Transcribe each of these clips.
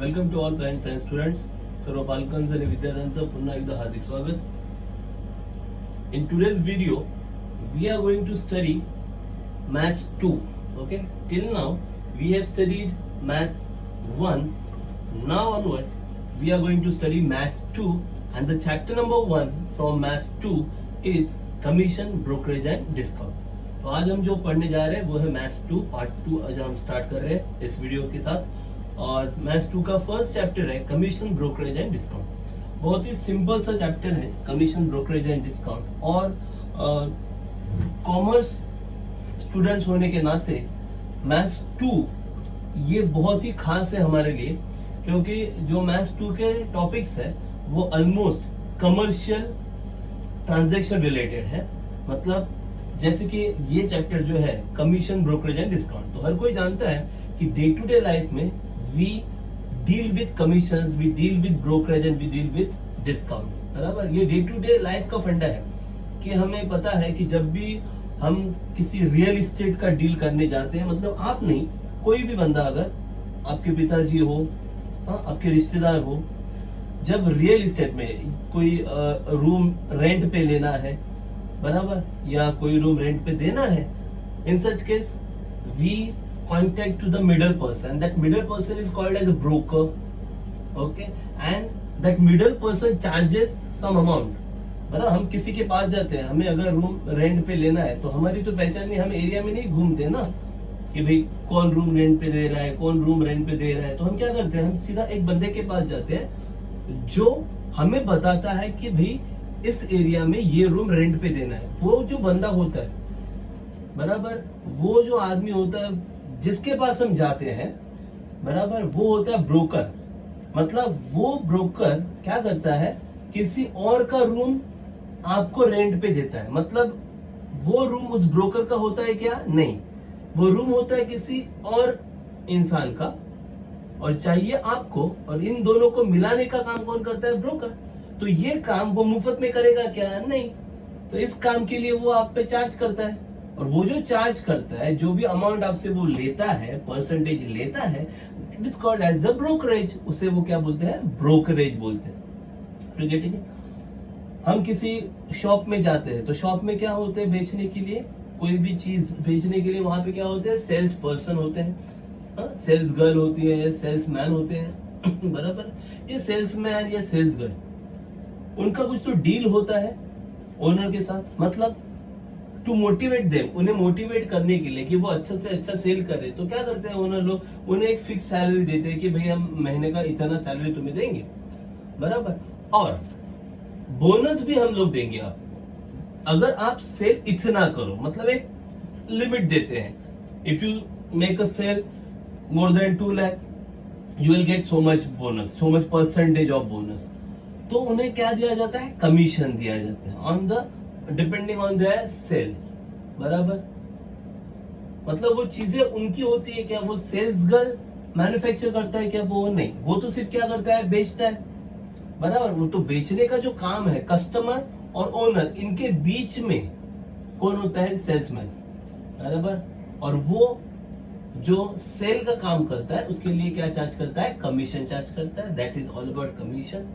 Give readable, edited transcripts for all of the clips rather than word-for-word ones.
Welcome to all parents and students. सर्व पालकांचं आणि विद्यार्थ्यांचं पुन्हा एकदा हार्दिक स्वागत. In today's video, we are going to study Maths 2. Okay? Till now, we have studied Maths 1. Now onwards, we are going to study Maths 2. And the chapter number 1 from Maths 2 is Commission, Brokerage and Discount. तो आज हम जो पढ़ने जा रहे हैं वो है Maths 2 Part 2. आज हम स्टार्ट कर रहे हैं इस वीडियो के साथ. और Maths 2 का फर्स्ट चैप्टर है कमीशन, ब्रोकरेज एंड डिस्काउंट. बहुत ही सिंपल सा चैप्टर है कमीशन, ब्रोकरेज एंड डिस्काउंट. और कॉमर्स स्टूडेंट्स होने के नाते Maths 2 ये बहुत ही खास है हमारे लिए, क्योंकि जो Maths 2 के टॉपिक्स है वो ऑलमोस्ट कमर्शियल ट्रांजैक्शन रिलेटेड है. मतलब जैसे कि ये चैप्टर जो है कमीशन, ब्रोकरेज एंड डिस्काउंट, तो हर कोई जानता है कि डे टू डे लाइफ में we deal with commissions, we deal with brokerage and we deal with discount. बराबर, ये डे टू डे लाइफ का फंडा है कि हमें पता है कि जब भी हम किसी रियल एस्टेट का डील करने जाते हैं, मतलब आप नहीं, कोई भी बंदा, अगर आपके पिताजी हो, आपके रिश्तेदार हो, जब रियल एस्टेट में कोई रूम रेंट पे लेना है, बराबर, या कोई रूम रेंट पे देना है, in such case we contact to the middle person. That middle person is called as a broker. Okay, and that middle person charges some amount. मतलब हम किसी के पास जाते हैं, हमें अगर रूम रेंट पे लेना है तो हमारी तो पहचान नहीं, हम एरिया में नहीं घूमते ना कि भाई कौन रूम रेंट पे दे रहा है, कौन रूम रेंट पे दे रहा है. तो हम क्या करते हैं, हम सीधा एक बंदे के पास जाते हैं जो हमें बताता है कि भाई इस एरिया में ये रूम रेंट पे देना है. वो जो बंदा होता है, बराबर, वो जो आदमी होता है जिसके पास हम जाते हैं, बराबर, वो होता है ब्रोकर. मतलब वो ब्रोकर क्या करता है, किसी और का रूम आपको रेंट पे देता है. मतलब वो रूम उस ब्रोकर का होता है क्या? नहीं, वो रूम होता है किसी और इंसान का और चाहिए आपको, और इन दोनों को मिलाने का काम कौन करता है? ब्रोकर. तो ये काम वो मुफ्त में करेगा क्या? नहीं. तो इस काम के लिए वो आप पे चार्ज करता है, और वो जो चार्ज करता है, जो भी अमाउंट आपसे वो लेता है, परसेंटेज लेता है, it is called as the brokerage. उसे वो क्या बोलते हैं? ब्रोकरेज बोलते हैं. ठीक है. हम किसी शॉप में जाते हैं तो शॉप में क्या होते हैं? बेचने के लिए, कोई भी चीज बेचने के लिए वहां पे क्या होते हैं? सेल्स पर्सन होते हैं, सेल्स गर्ल होती है, सेल्स मैन होते हैं. बराबर. ये सेल्स मैन या सेल्स गर्ल, उनका कुछ तो डील होता है ओनर के साथ. मतलब टू मोटिवेट देम, उन्हें मोटिवेट करने के लिए कि वो अच्छा से अच्छा सेल करे, तो क्या करते हैं ओनर लोग? उन्हें एक फिक्स सैलरी देते हैं कि भाई हम महीने का इतना सैलरी तुम्हें देंगे, बराबर, और बोनस भी हम लोग देंगे आप अगर आप सेल इतना करो. मतलब एक लिमिट देते हैं. If you make a sale more than 2 lakh you will get so much bonus, so much percentage of bonus. तो उन्हें क्या दिया जाता है? कमीशन दिया जाता है on the depending on their sale. बराबर. मतलब वो चीजें उनकी होती है क्या? वो सेल्स गर्ल मैन्युफैक्चर करता है क्या? वो नहीं, वो तो सिर्फ क्या करता है? बेचता है. बराबर. वो तो बेचने का जो काम है, कस्टमर और ओनर, इनके बीच में कौन होता है? सेल्समैन. बराबर. और वो जो सेल का काम करता है उसके लिए क्या चार्ज करता है? कमीशन चार्ज करता है. That is all about commission.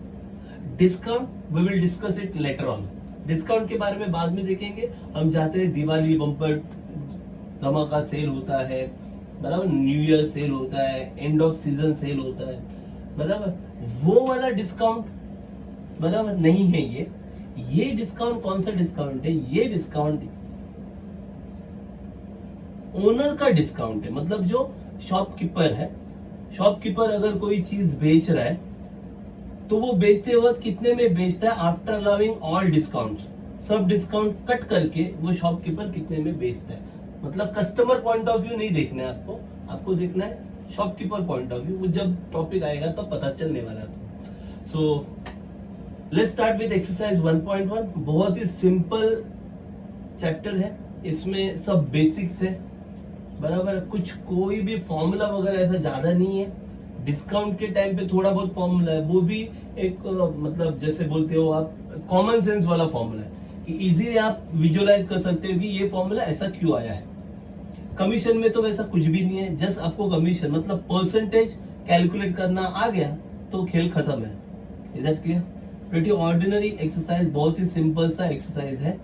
Discount we will discuss it later on. Discount के बारे में बाद में देखेंगे. हम जाते हैं दिवाली बम्पर धमाका सेल होता है, बराबर, न्यू ईयर सेल होता है, एंड ऑफ सीजन सेल होता है, बराबर. वो वाला डिस्काउंट बराबर नहीं है ये डिस्काउंट कौन सा डिस्काउंट है? ये डिस्काउंट ओनर का डिस्काउंट है. मतलब जो शॉपकीपर है, शॉपकीपर अगर कोई चीज बेच रहा है तो वो बेचते वक्त कितने में बेचता है? आफ्टर अलाउिंग ऑल डिस्काउंट, सब डिस्काउंट कट करके वो शॉपकीपर कितने में बेचता है. मतलब कस्टमर पॉइंट ऑफ व्यू नहीं देखना है आपको देखना है शॉपकीपर पॉइंट ऑफ व्यू. वो जब टॉपिक आएगा तो पता चलने वाला है. सो लेट्स स्टार्ट विद एक्सरसाइज 1.1. बहुत ही सिंपल चैप्टर है, इसमें सब बेसिक्स है, बराबर. कुछ कोई भी फॉर्मूला वगैरह ऐसा ज्यादा नहीं है. डिस्काउंट के टाइम पे थोड़ा बहुत फॉर्मूला है, वो भी एक मतलब जैसे बोलते हो आप, कॉमन सेंस वाला फॉर्मूला है कि इजीली आप विजुअलाइज कर सकते हो कि ये फॉर्मूला ऐसा क्यों आया है. कमीशन में तो वैसा कुछ भी नहीं है. जस्ट आपको कमीशन मतलब परसेंटेज कैलकुलेट करना आ गया तो खेल खत्म है। Is that clear? Pretty ordinary exercise, बहुत ही सिंपल सा एक्सरसाइज है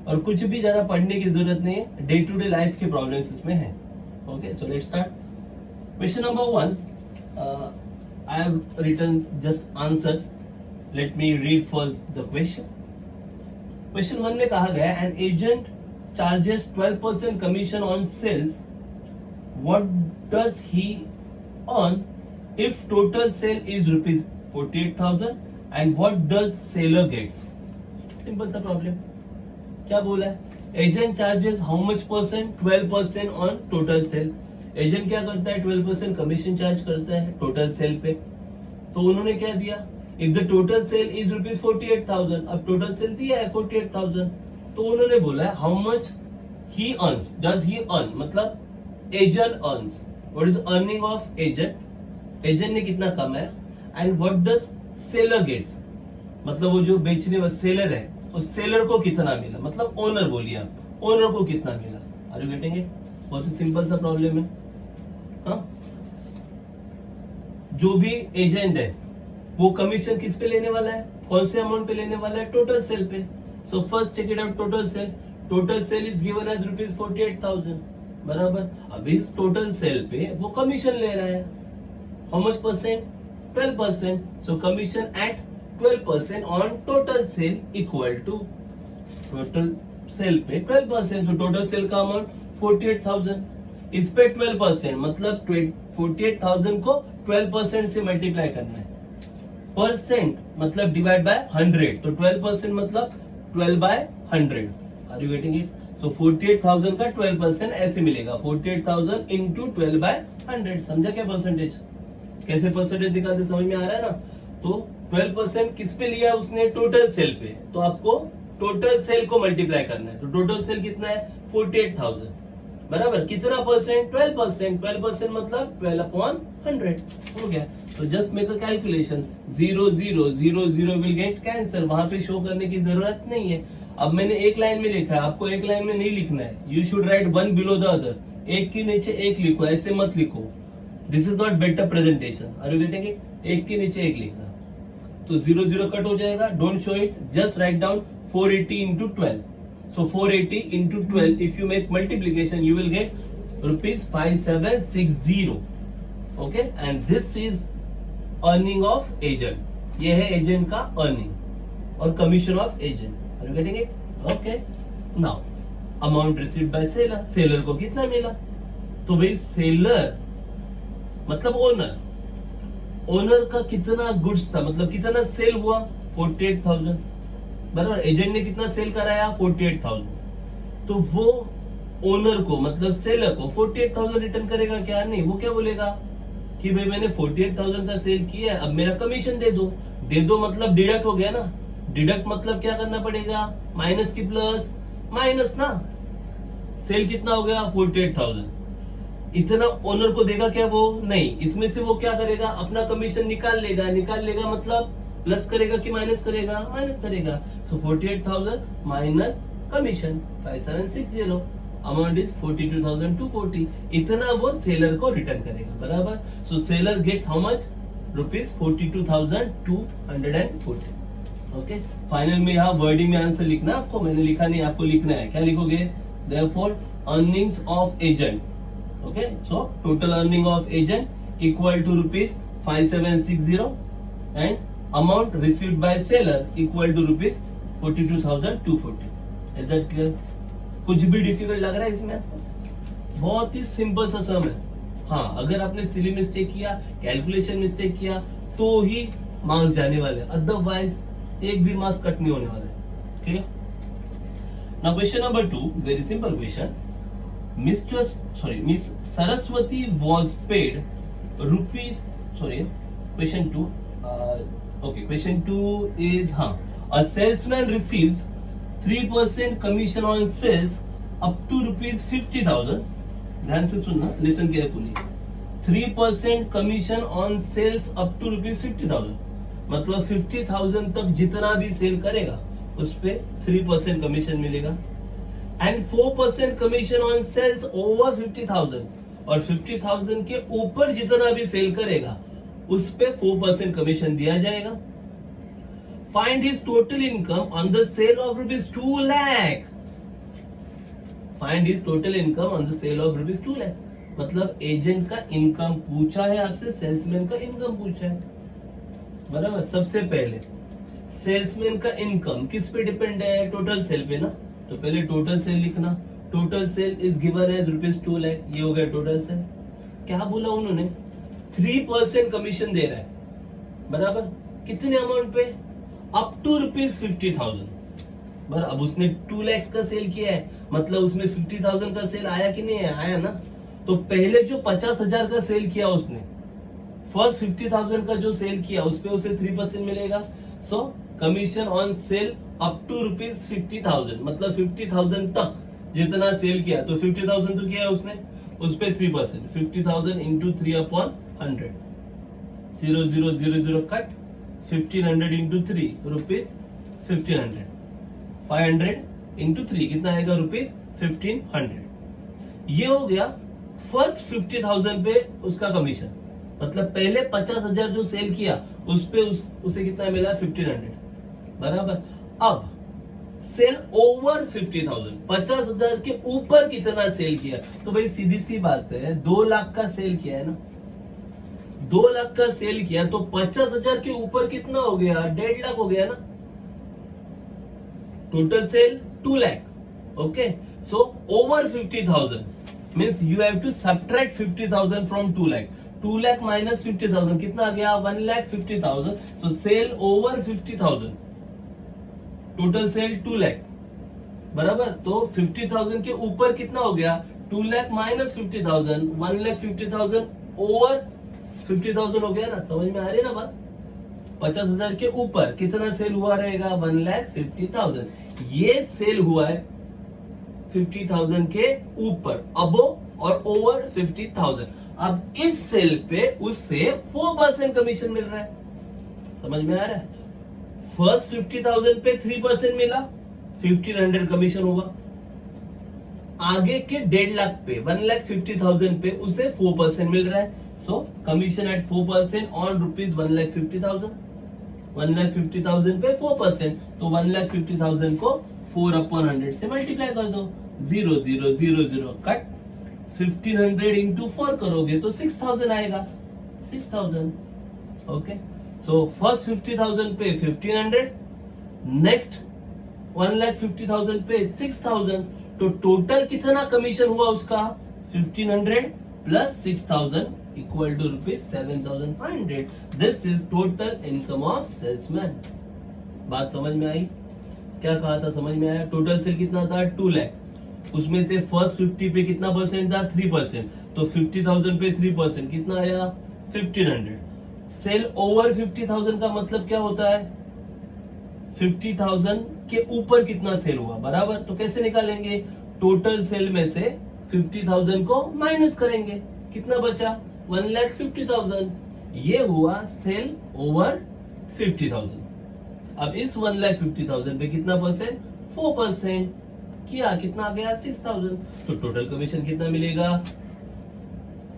और कुछ भी ज्यादा पढ़ने की जरूरत नहीं है, डे टू डे लाइफ के प्रॉब्लम्स इसमें है। Okay, so let's start. Question number 1, I have written just answers, let me read first the question. Question 1 में कहा गया an agent charges 12% commission on sales, what does he earn if total sale is rupees 48,000 and what does seller gets? Simple सा problem. क्या बोला है? Agent charges how much percent? 12% on total cell. Agent क्या करता है? 12% commission charge करता है total sale पे। तो उन्होंने क्या दिया? If the total sale is rupees 48,000, अब टोटल सेल दिया है 48,000, तो उन्होंने बोला है how much he earns, does he earn, मतलब agent earns, what is earning of agent, agent ने कितना कमाया, and what does seller gets, मतलब वो जो बेचने वाला सेलर है उस सेलर को कितना मिला, मतलब ओनर बोलिए आप, ओनर को कितना मिला। Are you getting it? बहुत ही सिंपल सा प्रॉब्लम है। हाँ, जो भी एजेंट है वो कमीशन किस पे लेने वाला है, कौन से अमाउंट पे लेने वाला है? टोटल सेल पे। So first check it out, total sale, total sale is given as rupees 48,000, बराबर। अब इस टोटल सेल पे वो कमीशन ले रहा है, how much percent? 12%. So commission at 12% on total sale equal to total sale पे 12%. So total sale का अमाउंट 48,000, इस पे 12%, मतलब 48,000 को 12% से मल्टीप्लाई करना है। परसेंट मतलब डिवाइड बाय 100, तो 12% मतलब 12 by 100। Are you getting it? So 48,000 का 12% ऐसे मिलेगा, 48,000 इंटू 12 बाय 100। समझा क्या परसेंटेज? कैसे परसेंटेज निकालते समझ में आ रहा है ना? तो 12% किस पे लिया उसने? टोटल सेल पे। तो आपको टोटल सेल को मल्टीप्लाई करना है, तो टोटल सेल कितना है? 48,000, बराबर। कितना परसेंट? 12%। 12% मतलब 12/100 हो गया। तो just make a calculation, 0 0 0 0 will get cancer, वहां पे शो करने की जरूरत नहीं है। अब मैंने एक लाइन में लिखा है, आपको एक लाइन में नहीं लिखना है, you should write one below the other, एक के नीचे एक लिखो, ऐसे मत लिखो, this is not better presentation. Are you getting it? एक के नीचे एक लिखना, तो 0 0 कट हो जाएगा, don't show it, just write down 480 into 12। So 480 into 12, if you make multiplication, you will get rupees 5760. Okay, and this is earning of agent. ये है एजेंट का अर्निंग और commission of agent. Are you getting it? Okay. Now, amount received by seller. Seller को कितना मिला? तो भाई seller मतलब ओनर, ओनर का कितना गुड्स था, मतलब कितना सेल हुआ? 48,000, बराबर। एजेंट ने कितना सेल कराया? 48,000। तो वो ओनर को मतलब सेलर को 48,000 रिटर्न करेगा क्या? नहीं, वो क्या बोलेगा कि भाई मैंने 48,000 का सेल किया है, अब मेरा कमीशन दे दो। दे दो मतलब डिडक्ट हो गया ना, डिडक्ट मतलब क्या करना पड़ेगा? माइनस की प्लस माइनस ना। सेल कितना हो गया? 48,000। इतना ओनर को देगा क्या वो? नहीं, इसमें से वो क्या करेगा? अपना कमीशन निकाल लेगा। निकाल लेगा मतलब प्लस करेगा कि माइनस करेगा? माइनस करेगा। So 48,000 minus commission 5760, amount is 42,240। इतना वो सेलर को रिटर्न करेगा, बराबर। So seller gets how much? Rupees 42,240। Okay, final में यहाँ वर्डिंग में आंसर लिखना आपको, मैंने लिखा नहीं, आपको लिखना है। क्या लिखोगे? Therefore earnings of agent, okay, so total earning of agent equal to rupees 5760 and amount received by seller equal to rupees 42,240. Is that clear? कुछ भी डिफिकल्ट लग रहा है इसमें आपको? बहुत ही सिंपल सा सम है। हाँ, अगर आपने सिली मिस्टेक किया, कैलकुलेशन मिस्टेक किया तो ही मार्क्स जाने वाले, अदरवाइज एक भी मार्क्स कट नहीं होने वाले। ठीक है? Now question number 2, very simple question. Miss Saraswati was paid rupees, question 2, okay, question 2 is a salesman receives 3% commission on sales up to rupees 50,000. ध्यान से सुनना, listen carefully. 3% commission on sales up to rupees 50,000, मतलब 50,000 तक जितना भी cell करेगा उस पे 3% कमीशन मिलेगा। And 4% commission on sales over 50,000, और 50,000 के ऊपर जितना भी सेल करेगा उस पे 4% कमीशन दिया जाएगा। Find his total income on the sale of ₹2 lakh. Find his total income on the sale of ₹2 lakh, मतलब एजेंट का इनकम पूछा है आपसे, सेल्समैन का इनकम पूछा है, बराबर। सबसे पहले सेल्समैन का इनकम किस पे डिपेंड है? टोटल सेल पे ना, तो पहले टोटल सेल लिखना। टोटल सेल इज गिवन है ₹2 लाख, ये हो गया टोटल सेल। क्या बोला उन्होंने? 3% कमीशन दे रहा है, बराबर। कितने अमाउंट पे? अप टू ₹50,000, बराबर। अब उसने 2 लाख का सेल किया है, मतलब उसमें 50,000 का सेल आया कि नहीं आया ना। तो पहले जो 50,000 का सेल किया उसने, फर्स्ट 50,000 का जो सेल किया उस पे उसे 3% मिलेगा। So commission on sale up to ₹50,000, मतलब 50,000 तक जितना सेल किया, तो 50,000 तो किया है उसने, उस पे 3%, 50,000 इंटू 3/100, 0000 कट, 1500 इंटू 3 ₹1500, 500 इंटू 3 कितना आएगा? ₹1500। ये हो गया फर्स्ट 50,000 पे उसका कमीशन, मतलब पहले 50,000 जो सेल किया उस पे उसे कितना मिला? 1500, बराबर। अब सेल ओवर 50,000, 50,000 के ऊपर कितना सेल किया? तो भाई सीधी सी बात है, 2 लाख का सेल किया है ना, 2 लाख का सेल किया तो 50,000 के ऊपर कितना हो गया? 1.5 लाख हो गया ना। Total sale 2 lakh, okay. So over 50,000 means you have to subtract 50,000 from 2 lakh. 2 lakh minus 50,000 कितना आ गया? 1,50,000. So sale over 50,000. Total sale 2 lakh, बराबर। तो 50,000 के ऊपर कितना हो गया? 2 लाख माइनस 50,000, 1,50,000 ओवर 50,000 हो गया ना। समझ में आ रही है ना बात? 50,000 के ऊपर कितना सेल हुआ रहेगा? 1,50,000। ये सेल हुआ है 50,000 के ऊपर, अबो और ओवर 50,000। अब इस सेल पे उससे 4% कमीशन मिल रहा है, समझ में आ रहा है? फर्स्ट 50,000 पे 3% मिला, 1,500 कमीशन हुआ। आगे के 1.5 लाख पे, 1,50,000 पे उसे 4% मिल रहा है। सो कमीशन एट 4% ऑन ₹1,50,000। 1,50,000 पे 4%, तो 1,50,000 को 4/100 से मल्टीप्लाई कर दो, 0000 कट, 1,500 इंटू 4 करोगे तो 6,000 आएगा, 6,000, ओके। सो फर्स्ट 50,000 पे 1,500, नेक्स्ट 1,50,000 पे 6,000, तो टोटल कितना कमीशन हुआ उसका? 1,500 plus 6,000 equal to ₹7,500। This is total income of salesman. बात समझ में आई? क्या कहा था? समझ में आया? टोटल सेल कितना था? 2 लाख, उसमें से फर्स्ट 50 पे कितना परसेंट था? 3%, तो 50,000 पे 3% कितना आया? 1,500। सेल ओवर 50,000 का मतलब क्या होता है? 50,000 के ऊपर कितना सेल हुआ, बराबर। तो कैसे निकालेंगे? टोटल सेल में से 50,000 को माइनस करेंगे, कितना बचा? 1,50,000। ये हुआ सेल ओवर 50,000। अब इस 1,50,000 पे कितना परसेंट? 4% किया, कितना आ गया? 6,000। तो टोटल कमीशन कितना मिलेगा?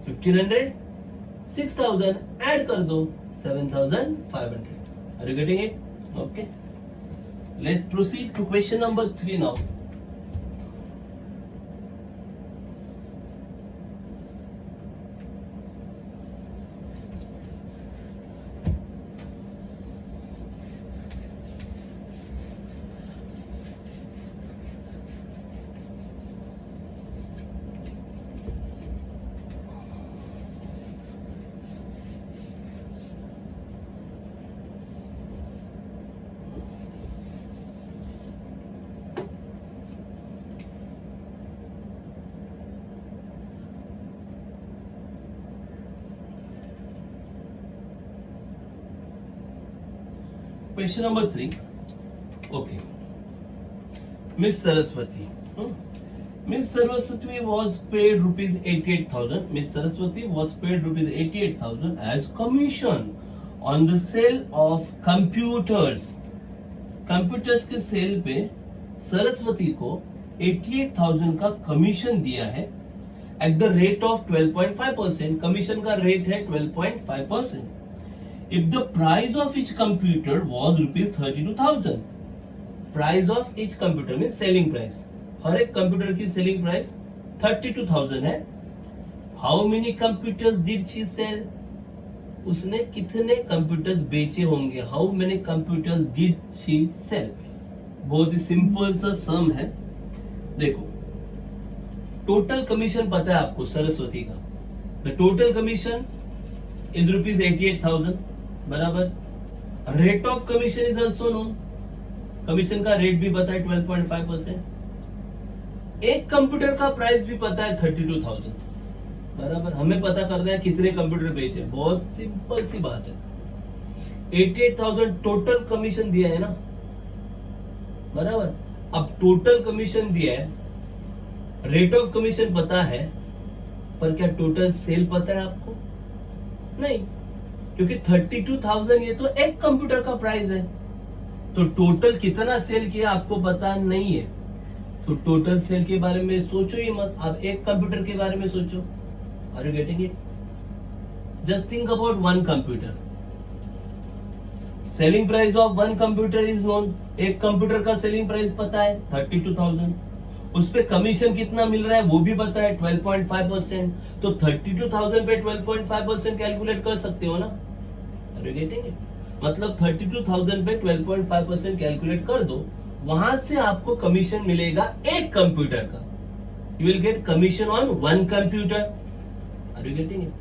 1,500, 6,000 ऐड कर दो, 7,500। Are you getting it? Okay. Let's proceed to question number 3 now. Question number 3. Okay. Miss Saraswati. Miss Saraswati was paid ₹88,000. Miss Saraswati was paid ₹88,000 as commission on the sale of computers. Computers के cell पे सरस्वती को 88,000 का commission दिया है at the rate of 12.5%। Commission का rate है 12.5%। If the price of each computer was rupees 32,000, price of each computer means selling price, हर एक computer की सेलिंग प्राइस 32,000 है. How many computers did she sell? उसने कितने computers बेचे होंगे? How many computers did she sell? बहुत ही simple सा सम है. देखो, टोटल कमीशन पता है आपको सरस्वती का. The total commission is rupees 88,000, बराबर. Rate of commission is also known. Commission का रेट भी पता है 12.5%. एक कंप्यूटर का प्राइस भी पता है 32,000, बराबर. हमें पता करना है कितने कंप्यूटर बेचे. बहुत सिंपल सी बात है. 88,000 टोटल कमीशन दिया है ना, बराबर. अब टोटल कमीशन दिया है, रेट ऑफ कमीशन पता है, पर क्या टोटल सेल पता है आपको? नहीं, क्योंकि 32,000 ये तो एक कंप्यूटर का प्राइस है. तो टोटल कितना सेल किया आपको पता नहीं है. तो टोटल सेल के बारे में सोचो ही मत. आप एक कंप्यूटर के बारे में सोचो. Are you getting it? Just think about one computer. Selling price of one computer is known. एक कंप्यूटर का सेलिंग प्राइस पता है 32,000. उस पे कमीशन कितना मिल रहा है वो भी पता है 12.5%. तो 32,000 पे 12.5% कैलकुलेट कर सकते हो ना. Are you getting it? मतलब 32,000 पे 12.5% कैलकुलेट कर दो. वहां से आपको कमीशन मिलेगा एक कंप्यूटर का. You will get commission on one computer. Are you getting it?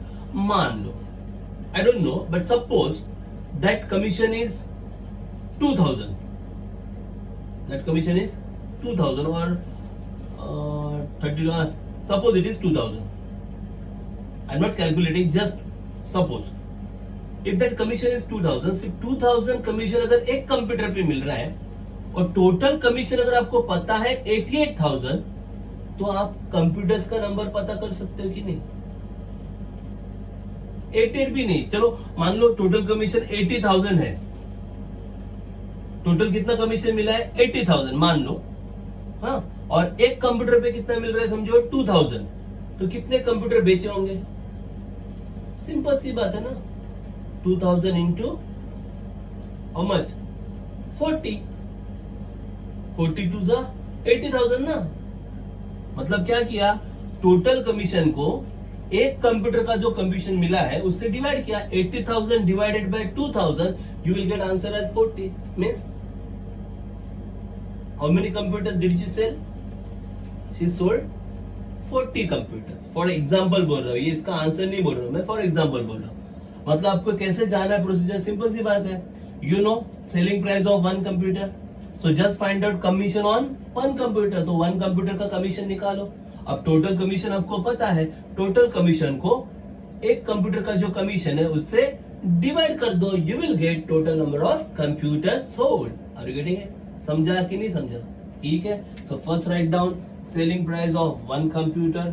मान लो, I don't know, but suppose that commission is 2,000. That commission is 2,000 or 30. Suppose it is 2,000. I'm not calculating. Just suppose. If that commission is 2,000, सिर्फ 2,000 commission अगर एक computer पे मिल रहा है और total commission अगर आपको पता है 88,000, तो आप कंप्यूटर्स का नंबर पता कर सकते हो कि नहीं? 88 भी नहीं, चलो मान लो टोटल कमीशन 80,000 है. टोटल कितना कमीशन मिला है? 80,000 मान लो. हाँ, और एक कंप्यूटर पे कितना मिल रहा है समझो 2,000. तो कितने कंप्यूटर बेचे होंगे? सिंपल सी बात है ना. 2,000 इंटू हाउ मच? 40. 42 80,000 ना. मतलब क्या किया? टोटल कमीशन को एक कंप्यूटर का जो कमीशन मिला है उससे डिवाइड किया. 80,000 divided by 2,000, you will get answer as 40. Means how many computers did she sell? She sold 40 computers. For example बोल रहा हूं, ये इसका आंसर नहीं बोल रहा हूं मैं, फॉर एग्जांपल बोल रहा हूं. मतलब आपको कैसे जाना है प्रोसीजर? सिंपल सी बात है. You know selling price of one computer, so just find out commission on one computer. तो वन कंप्यूटर का कमीशन निकालो. अब टोटल कमीशन आपको पता है, टोटल कमीशन को एक कंप्यूटर का जो कमीशन है उससे डिवाइड कर दो. You will get total number of computer sold. Are you getting it? समझा कि नहीं समझा? ठीक है. So first write down selling price of one computer.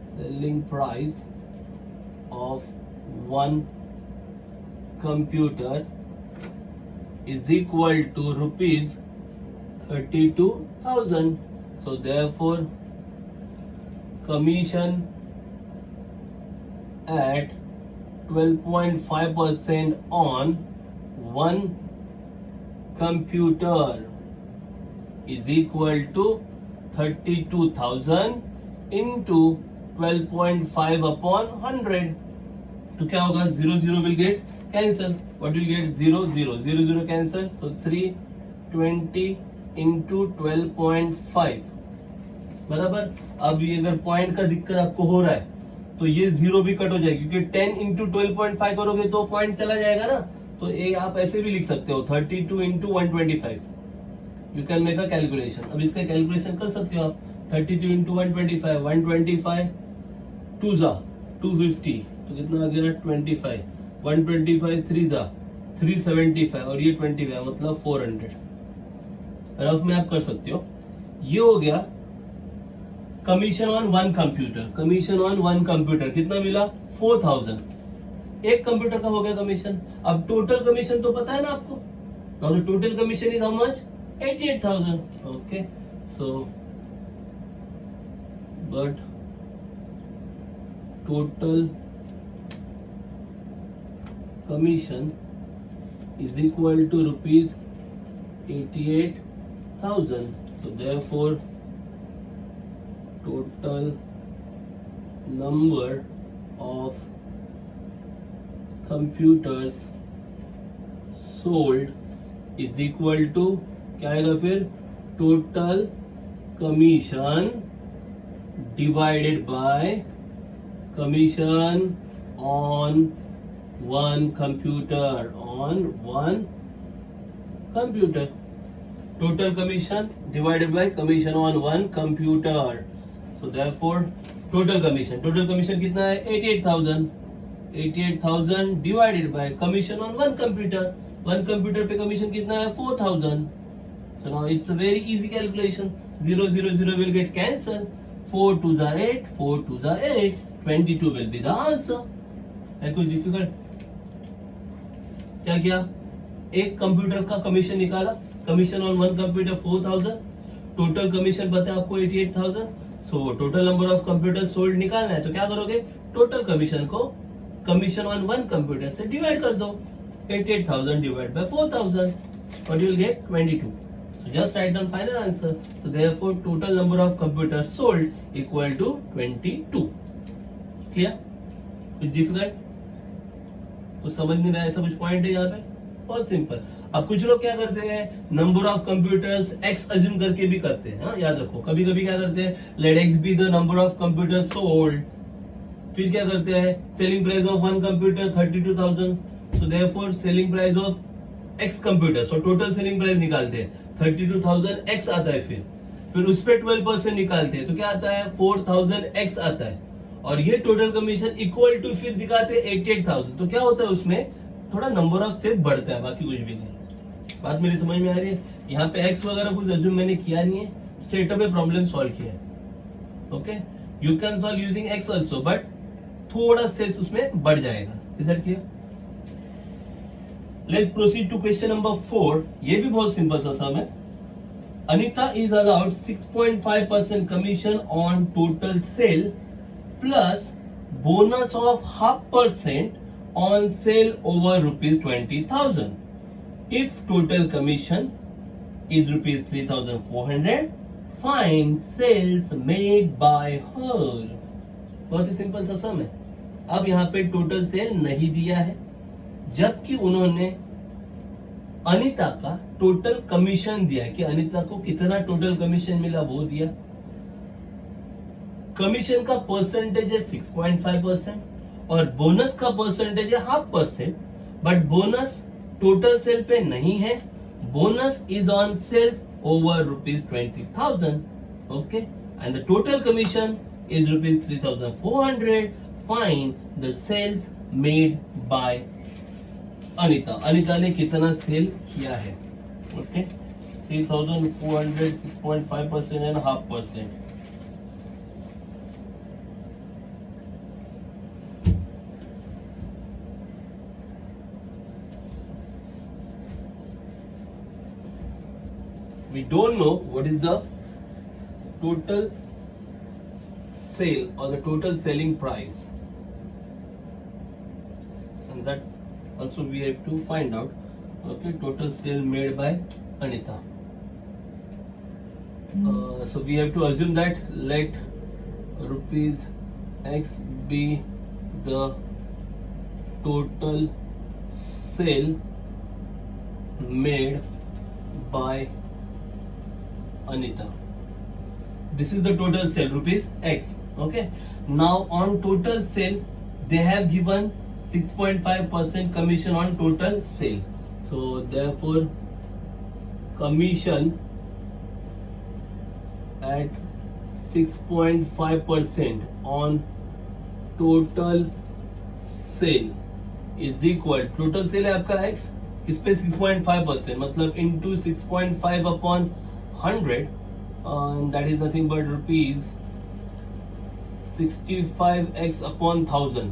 Selling price of one computer is equal to rupees 32,000. So therefore commission at 12.5% on one computer is equal to 32,000 into 12.5 upon 100. तो क्या होगा? 0 0 will get cancel. What will get? 0 0 0 0 cancel. So 320 into 12.5, बराबर. अब ये अगर point का दिक्कत आपको हो रहा है तो ये 0 भी कट हो जाएगी, क्योंकि 10 into 12.5 करोगे तो पॉइंट चला जाएगा ना. तो ये आप ऐसे भी लिख सकते हो 32 into 125. You can make a calculation. अब इसका कैलकुलेशन कर सकते हो आप. 32 into 125, 125 2 जा 250, तो कितना आ गया? 25. 125 3 जा 375 और ये 25, मतलब 400. रफ में आप कर सकते हो. ये हो गया commission on one computer. Commission on one computer कितना मिला? 4,000. एक कंप्यूटर का हो गया कमीशन. अब टोटल कमीशन तो पता है ना आपको. Now the total commission is how much? 88,000. Okay. So but total commission is equal to rupees 88,000. So therefore total number of computers sold is equal to क्या आएगा फिर, total commission divided by commission on one computer, total commission divided by commission on one computer. So therefore total commission कितना है, 88,000 divided by commission on one computer पे commission कितना है, 4,000. So now it's a very easy calculation. 0 0 0 will get cancelled. 4 2s are 8, 4 2s are 8, 22 will be the answer. है कुछ difficult? क्या किया, एक कंप्यूटर का कमीशन निकाला, commission on one computer 4,000, total commission पता है आपको 88,000. So total number of computer sold निकालना है, तो क्या करोगे, टोटल कमीशन को कमीशन ऑन वन कंप्यूटर से डिवाइड कर दो. 88,000 डिवाइड बाय 4,000, और you will gate 22. So just write down final answer. So therefore total number of computers sold equal to 22. Clear? कुछ डिफिकल्ट, कुछ समझ नहीं रहा है, ऐसा कुछ पॉइंट है यहाँ पे, बहुत सिंपल. अब कुछ लोग क्या करते हैं, number of computers x assume करके भी करते हैं. हाँ याद रखो, कभी कभी क्या करते हैं, let x be the number of computers sold. फिर क्या करते हैं, selling price of one computer 32,000. So therefore selling price of x computer, so total selling price निकालते हैं 32,000 x आता है. फिर उस पे 12% निकालते हैं, तो क्या आता है, 4,000 x आता है. और ये टोटल कमीशन इक्वल टू फिर दिखाते हैं 88,000. तो क्या होता है, उसमें थोड़ा नंबर ऑफ स्टेप बढ़ता है, बाकी कुछ भी नहीं. बात मेरी समझ में आ रही है? यहाँ पे x वगैरह कुछ अज्यूम मैंने किया नहीं है, स्ट्रेट अवे प्रॉब्लम सॉल्व किया है. Okay, you can solve using x also, but थोड़ा स्टेप्स उसमें बढ़ जाएगा. Is that clear? Let's proceed to question number 4. ये भी बहुत सिंपल सा सम है. Anita is allowed 6.5% commission on total sale plus bonus of 0.5% on sale over rupees 20,000. If total commission is rupees 3,400, find sales made by her. बहुत ही simple सा sum है. अब यहाँ पे टोटल सेल नहीं दिया है, जबकि उन्होंने अनीता का टोटल कमीशन दिया है कि अनीता को कितना टोटल कमीशन मिला वो दिया. कमीशन का परसेंटेज है 6.5% और बोनस का परसेंटेज है 0.5%. बट बोनस टोटल सेल पे नहीं है, bonus is on sales over rupees 20,000. Okay, and the total commission is rupees 3,400. Find the sales made by Anita. Anita ने कितना सेल किया है? Okay, 3,400, 6.5% and 0.5%. We don't know what is the total sale or the total selling price, and that also we have to find out. Okay, total sale made by Anita. So we have to assume that let rupees x be the total sale made by Anita. This is the total sale, rupees x. Okay, now on total sale they have given 6.5% commission on total sale. So therefore commission at 6.5% on total sale is equal, total sale है आपका x, इस पे 6.5% मतलब into 6.5 upon 100, and that is nothing but rupees 65x upon 1000.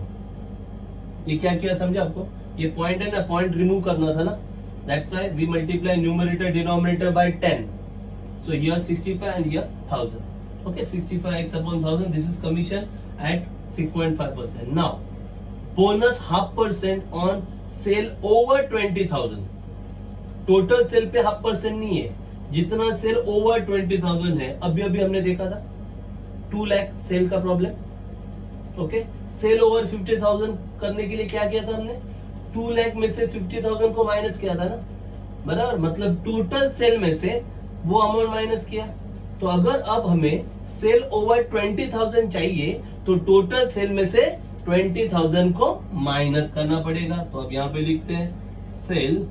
ये क्या किया समझे आपको? ये पॉइंट है ना, पॉइंट रिमूव करना था ना, that's why we multiply numerator denominator by 10. So here 65 and here 1000. Okay, 65x upon 1000. This is commission at 6.5%. Now bonus 0.5% on sale over 20,000, total sale पे 0.5% नहीं है, जितना सेल ओवर 20,000 है, अभी अभी हमने देखा था 2 लाख सेल का प्रॉब्लम। ओके, सेल ओवर 50,000 करने के लिए क्या किया था हमने, 2 लाख में से 50,000 को माइनस किया था ना, बराबर, मतलब टोटल सेल में से वो अमाउंट माइनस किया। तो अगर अब हमें सेल ओवर 20,000 चाहिए तो टोटल सेल में से 20,000 को माइनस करना पड़ेगा। तो अब यहां पे लिखते हैं sale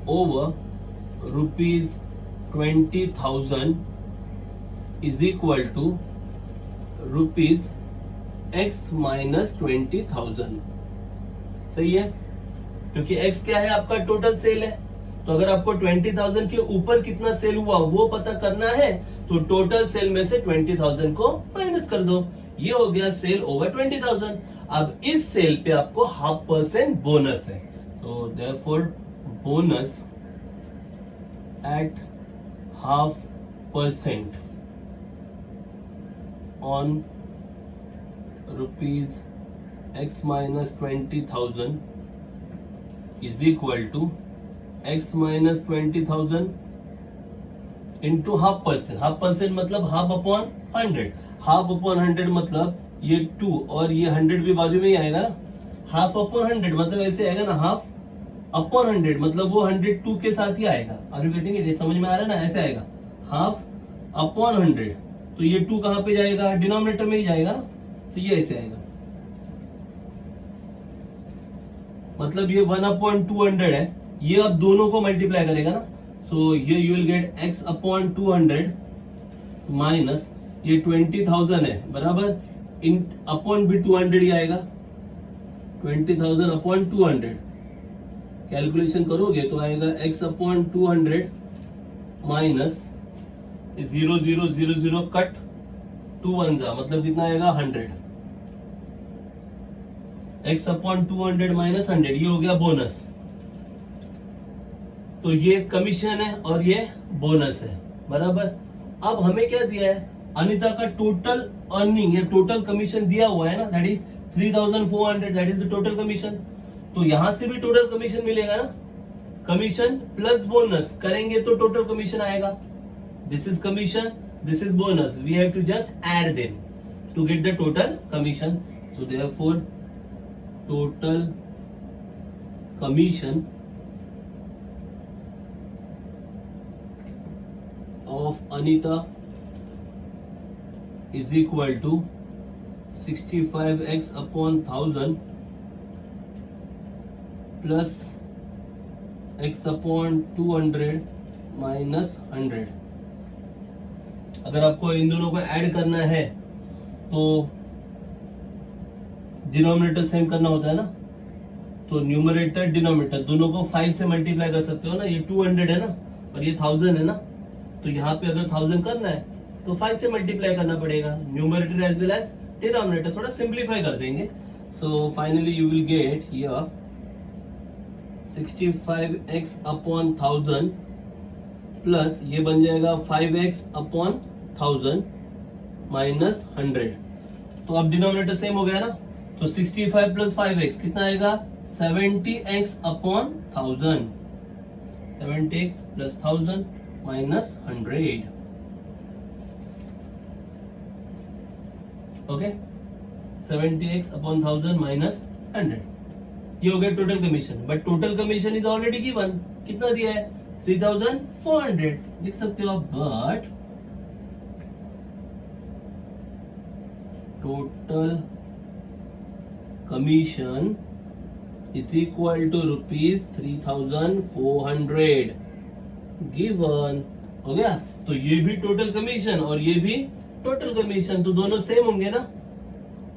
over ₹20,000 is equal to ₹x minus 20,000। सही है, क्योंकि x क्या है, आपका टोटल सेल है। तो अगर आपको 20,000 के ऊपर कितना सेल हुआ वो पता करना है तो टोटल सेल में से 20,000 को माइनस कर दो। ये हो गया सेल ओवर 20,000। अब इस सेल पे आपको 0.5% बोनस है, so therefore bonus at 0.5% on ₹x minus 20,000 is equal to x minus 20,000 into 0.5%। 0.5% मतलब 1/100, 1/100 मतलब ये 2 और ये 100 भी बाजू में ही आएगा ना, 1/100 मतलब ऐसे आएगा ना, 1/100 मतलब वो 102 के साथ ही आएगा। Are you getting it? ये समझ में आ रहा है ना, ऐसे आएगा 1/100। तो ये 2 कहां पे जाएगा, डिनोमिनेटर में ही जाएगा ना, तो ये ऐसे आएगा, मतलब ये 1/200 है, ये अब दोनों को मल्टीप्लाई करेगा ना, सो ये you will gate x/200 minus ये 20,000 है, बराबर, इन अपॉन भी 200 ही आएगा, 20,000/200 कैलकुलेशन करोगे तो आएगा x/200 माइनस 0 0 0 0 कट 2 1 जा, मतलब कितना आएगा 100, x/200 माइनस 100, ये हो गया बोनस। तो ये कमीशन है और ये बोनस है, बराबर। अब हमें क्या दिया है, अनीता का टोटल अर्निंग या टोटल कमीशन दिया हुआ है ना, that is 3,400, that is the total commission. तो यहां से भी टोटल कमीशन मिलेगा ना, कमीशन प्लस बोनस करेंगे तो टोटल कमीशन आएगा। This is commission, this is bonus, we have to just add them to get the total commission. So therefore total commission of Anita is equal to 65x/1000 plus x/200 minus 100। अगर आपको इन दोनों को add करना है तो denominator same करना होता है ना, तो न्यूमरेटर डिनोमिनेटर दोनों को 5 से मल्टीप्लाई कर सकते हो ना, ये 200 है ना और ये 1000 है ना, तो यहाँ पे अगर 1000 करना है तो 5 से मल्टीप्लाई करना पड़ेगा, numerator as well as denominator, थोड़ा सिंप्लीफाई कर देंगे। So finally you will get here 65x/1000 plus ये बन जाएगा 5x/1000 माइनस 100। तो अब डिनोमिनेटर सेम हो गया ना, तो 65 प्लस 5x कितना आएगा, 70x/1000, 70x plus 1000 minus 100। Okay, 70x/1000 minus 100, ये हो गया total commission. But total commission is already given, कितना दिया है 3,400 लिख सकते हो आप, but total commission is equal to ₹3,400 given. हो गया, तो ये भी टोटल कमीशन और ये भी टोटल कमीशन, तो दोनों सेम होंगे ना,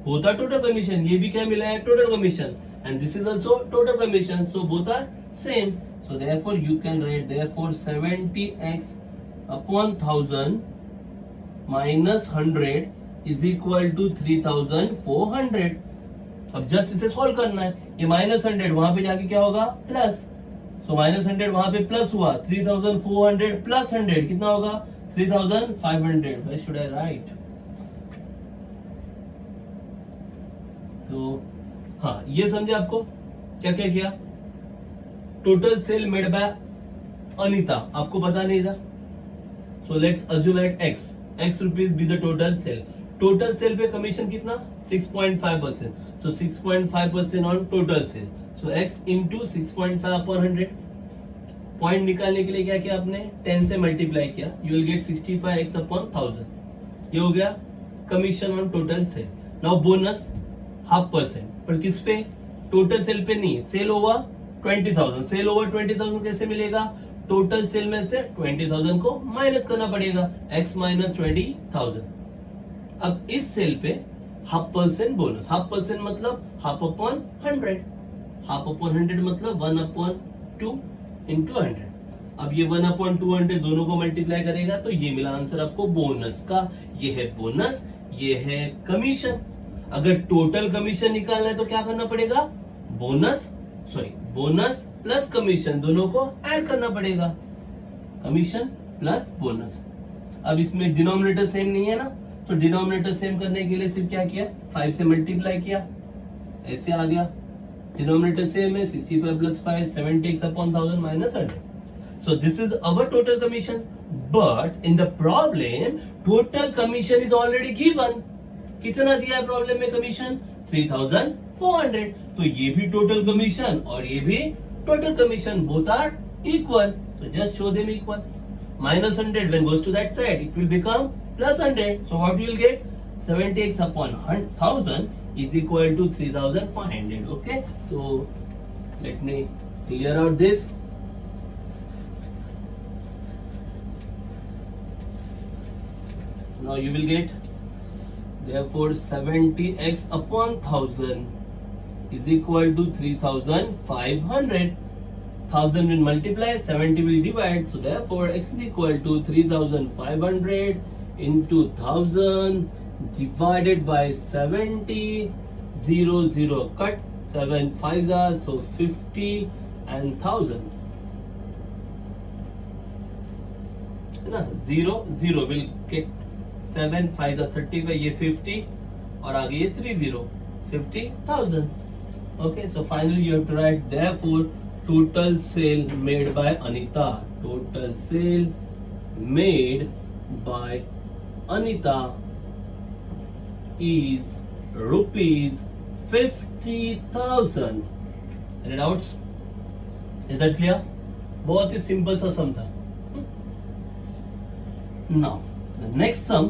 होता टोटल कमीशन, ये भी क्या मिला है total commission, and this is also total commission, so both are same. So therefore you can write therefore 70x/1000 minus 100 is equal to 3,400। अब जस्ट इसे सॉल्व करना है, ये माइनस 100 वहां पे जाके क्या होगा प्लस, सो माइनस 100 वहां पे प्लस हुआ, 3,400 प्लस 100 कितना होगा 3,500। व्हाई शुड आई राइट, तो हाँ ये समझे आपको क्या क्या किया, total sale made by Anita, आपको पता नहीं था, so let's assume at x rupees be the total sale. Total sale पे कमीशन कितना 6.5%, so 6.5% on total sale, so x into 6.5 upon 100। Point निकालने के लिए क्या किया आपने, 10 से मल्टीप्लाई किया, you will gate 65x upon 1000। ये हो गया commission on total cell. Now bonus 0.5%, पर किस पे, टोटल सेल पे नहीं, सेल ओवर 20,000। सेल ओवर 20,000 कैसे मिलेगा, टोटल सेल में से 20,000 को माइनस करना पड़ेगा, x माइनस 20,000। अब इस सेल पे 0.5% बोनस, 0.5% मतलब 1/2 अपॉन 100, 1/2 अपॉन 100 मतलब 1/2 इंटू 100। अब ये 1/200 दोनों को मल्टीप्लाई करेगा तो ये मिला आंसर आपको बोनस का। ये है बोनस, ये है कमीशन। अगर टोटल कमीशन निकालना है तो क्या करना पड़ेगा, बोनस प्लस कमीशन दोनों को ऐड करना पड़ेगा, कमीशन प्लस बोनस। अब इसमें डिनोमिनेटर सेम नहीं है ना, तो डिनोमिनेटर सेम करने के लिए सिर्फ क्या किया, 5 से मल्टीप्लाई किया, ऐसे आ गया। डिनोमिनेटर सेम है, 65 plus 5 70x upon 1000 minus 100। So this is our total commission, but in the problem total commission is already given. कितना दिया है प्रॉब्लम में कमीशन, 3,400। तो ये भी टोटल कमीशन और ये भी total commission, both are equal. So just show them equal. Minus 100 when goes to that side, it will become plus 100. So what you will get, 70x upon 1000 is equal to 3,500. Okay, so let me clear out this. Now you will get, therefore 70x upon 1000 is equal to 3,500. 1000 will multiply, 70 will divide, so therefore x is equal to 3,500 into 1000 divided by 70, 0 0 cut, 7 5s are, so 50 and 1000 है ना, 0 0 will get 7 5 are 35, ये 50 और आगे ये 30, 50,000. Okay, so finally you have to write, therefore total sale made by Anita, total sale made by Anita is rupees 50,000. Any doubts? Is that clear? बहुत ही simple सा सम था. Now the next sum,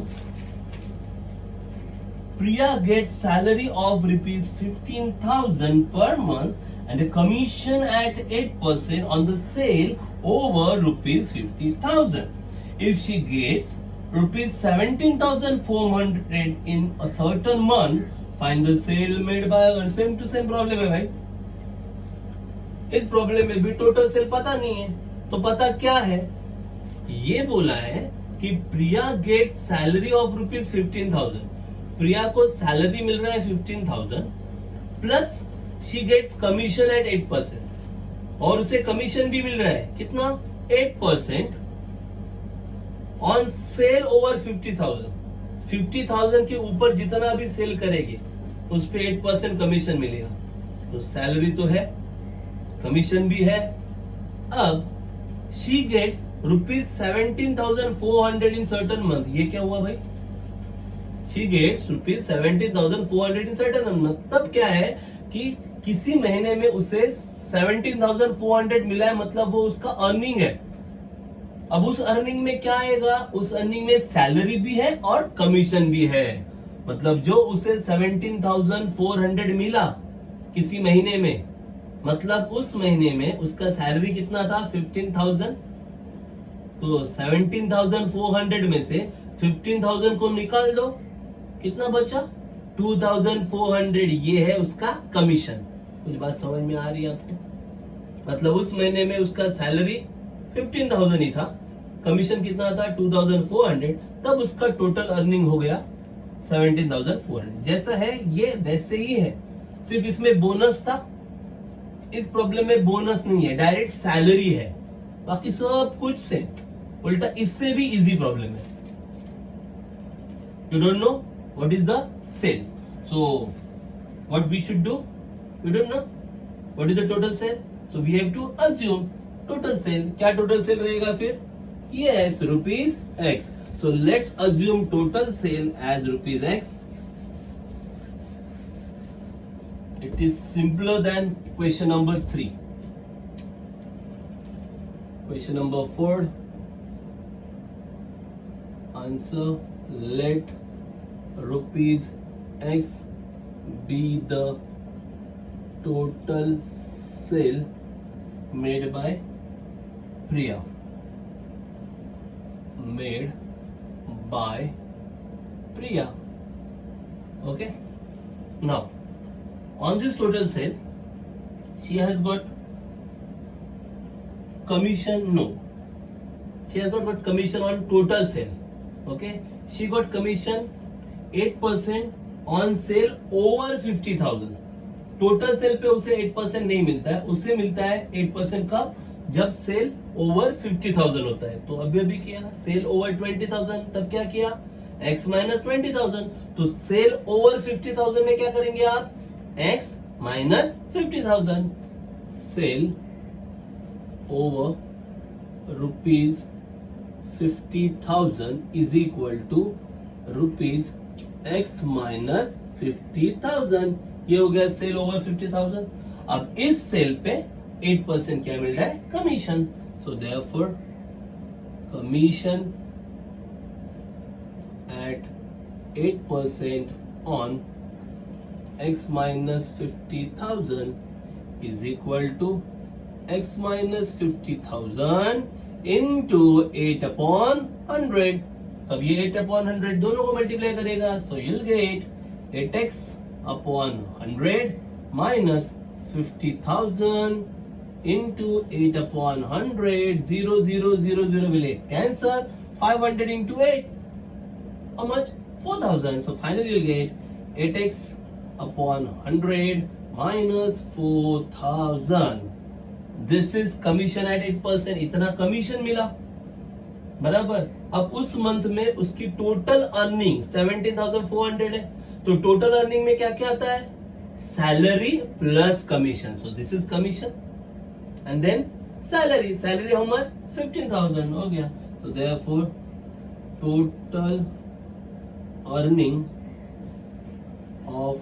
Priya gets salary of rupees 15,000 per month and a commission at 8% on the sale over rupees 50,000. If she gets rupees 17,400 in a certain month, find the sale made by her. Same to same problem है भाई. इस problem में भी total sale पता नहीं है, तो पता क्या है, ये बोला है कि Priya get salary of rupees 15,000. Priya को सैलरी मिल रहा है 15,000 plus she gets commission at 8%, और उसे कमीशन भी मिल रहा है कितना, 8% ऑन सेल ओवर 50,000. 50,000 के ऊपर जितना भी सेल करेगी उस पे 8% कमीशन मिलेगा. तो सैलरी तो है, कमीशन भी है. अब she gets rupees 17,400 in certain month. ये क्या हुआ भाई, she gets rupees 17,400 in certain month. तब क्या है कि किसी महीने में उसे 17,400 मिला है, मतलब वो उसका अर्निंग है. अब उस अर्निंग में क्या आएगा, उस अर्निंग में सैलरी भी है और कमीशन भी है. मतलब जो उसे 17,400 मिला किसी महीने में, मतलब उस महीने में उसका सैलरी कितना था, 15,000. तो 17,400 में से 15,000 को निकाल दो, कितना बचा, 2,400. ये है उसका कमीशन. कुछ बात समझ में आ रही है आपको? मतलब उस महीने में उसका सैलरी 15,000 ही था, कमीशन कितना था 2,400, तब उसका टोटल अर्निंग हो गया 17,400. जैसा है ये वैसे ही है, सिर्फ इसमें बोनस था, इस प्रॉब्लम में बोनस नहीं है, डायरेक्ट सैलरी है. बाकी सब कुछ से उल्टा इससे भी इजी प्रॉब्लम है. You don't know what is the sale, so what we should do, we don't know what is the total sale. So we have to assume total sale. क्या टोटल सेल रहेगा फिर? Yes, rupees x. So let's assume total sale as rupees x. It is simpler than question number 3. Question number 4. Answer: let rupees X be the total sale made by Priya. Made by Priya. Okay. Now, on this total sale, she has got commission. No, she has not got commission on total sale. Okay, she got commission 8% on sale over 50,000. Total sale पे उसे 8% नहीं मिलता है, उसे मिलता है 8% कब? जब सेल ओवर 50,000 होता है. तो अभी किया सेल ओवर 20,000, तब क्या किया? x minus 20,000. तो सेल ओवर 50,000 में क्या करेंगे आप? x minus 50,000. Sale over rupees 50,000 is equal to rupees x minus 50,000. ये हो गया सेल ओवर 50,000. अब इस सेल पे 8% क्या मिल रहा है? Commission. So therefore commission at 8% on x minus 50,000 is equal to x minus 50,000 into 8 upon 100. तब ये 8 upon 100 दोनों को मल्टीप्लाई करेगा. So you'll get 8x upon 100 minus 50,000 into 8 upon 100. 0, 0, 0, 0 will cancel. 500 into 8. How much? 4,000. So finally you'll get 8x upon 100 minus 4,000. This is commission at 8%. इतना commission मिला, बराबर. अब उस मंथ में उसकी टोटल अर्निंग 17,400 है. तो टोटल अर्निंग में क्या क्या आता है? Salary plus commission. So this is commission and then salary. Salary how much? 15,000 हो गया. सो therefore total earning of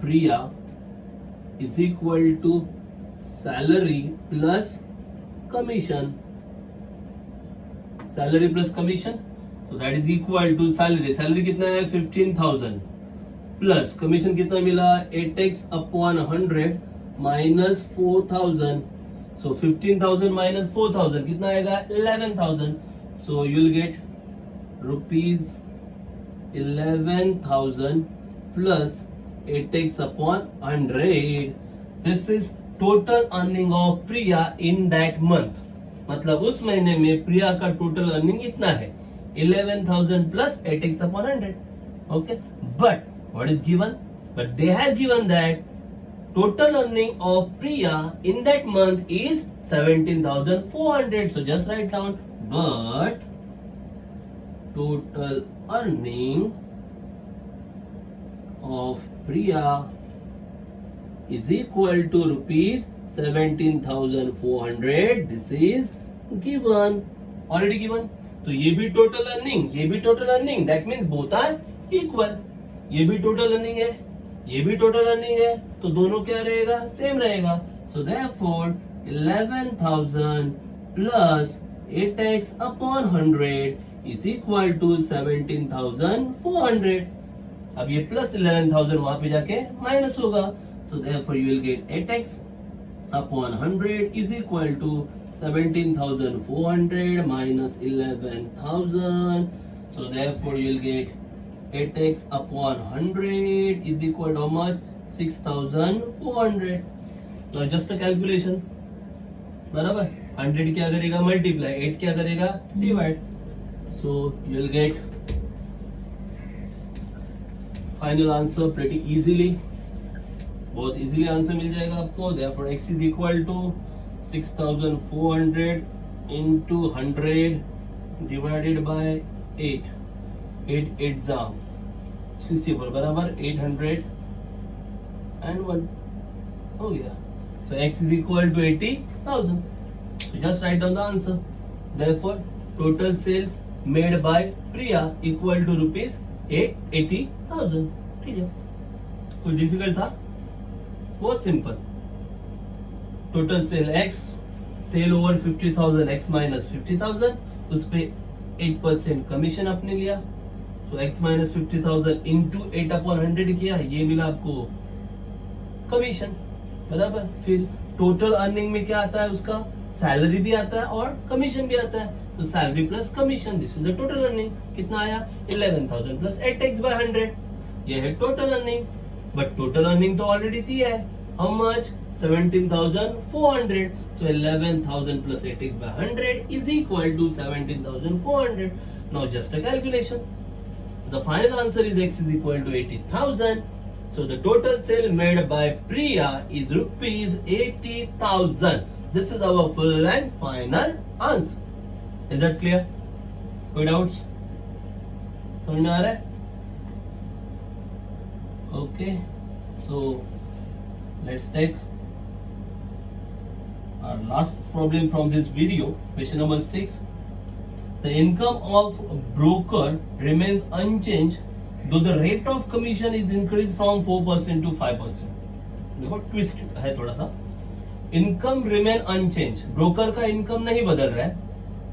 Priya is equal to salary plus commission. Salary plus commission. So that is equal to salary. Salary कितना है? 15,000 plus commission कितना मिला? 8x upon 100 minus 4,000. So 15,000 minus 4,000 कितना आएगा? 11,000. So you'll get rupees 11,000 plus 8x upon 100. This is total earning of Priya in that month. मतलब उस महीने में प्रिया का टोटल अर्निंग इतना है, 11,000 plus 8x upon 100. Okay, but what is given? But they have given that total earning of Priya in that month is 17,400. So just write down, but total earning of Priya is equal to rupees 17,400. This is given, already given. तो ये भी total earning, ये भी total earning. That means both are equal. ये भी total earning है, ये भी टोटल अर्निंग है, तो दोनों क्या रहेगा? सेम रहेगा. So therefore 11,000 plus 8x upon 100 is equal to 17,400. अब ये प्लस 11,000 वहां पे जाके माइनस होगा. सो therefore you will gate 8x upon 100 is equal to 17,400 minus 11,000. So therefore you will get 8x upon 100 is equal to how much? 6,400. Now just a calculation, बराबर. 100 क्या करेगा? Multiply. 8 क्या करेगा? Divide. So you will get final answer pretty easily. बहुत easily answer मिल जाएगा आपको. Therefore x is equal to 6,400 into 100 divided by 8. 8 8 जा 64 बराबर 801 हो गया. So x is equal to 80,000. So just write down the answer. Therefore, total sales made by Priya equal to rupees 80,000. ठीक है, कोई डिफिकल्ट था? बहुत simple. Total sale x, sale over 50,000 x minus 50,000, उस पे 8% कमीशन आपने लिया, तो x माइनस 50,000 इंटू 8/100 किया, ये मिला आपको कमीशन. बराबर. फिर टोटल अर्निंग में क्या आता है उसका? सैलरी भी आता है और कमीशन भी आता है. तो salary plus commission, this is the total earning. कितना आया? 11,000 प्लस 8x/100. ये है total earning. But total earning तो ऑलरेडी थी है. How much? 17,400. So 11,000 plus 8x/100 is equal to 17,400. Now just a calculation. The final answer is x is equal to 80,000. So the total sale made by Priya is rupees 80,000. This is our full and final answer. Is that clear? कोई doubts? समझ में आ रहा है? Okay. So let's take our last problem from this video. Question number 6. The income of broker remains unchanged though the rate of commission is increased from 4% to 5%. देखो twist है थोड़ा सा. Income remain unchange, broker का income नहीं बदल रहा है.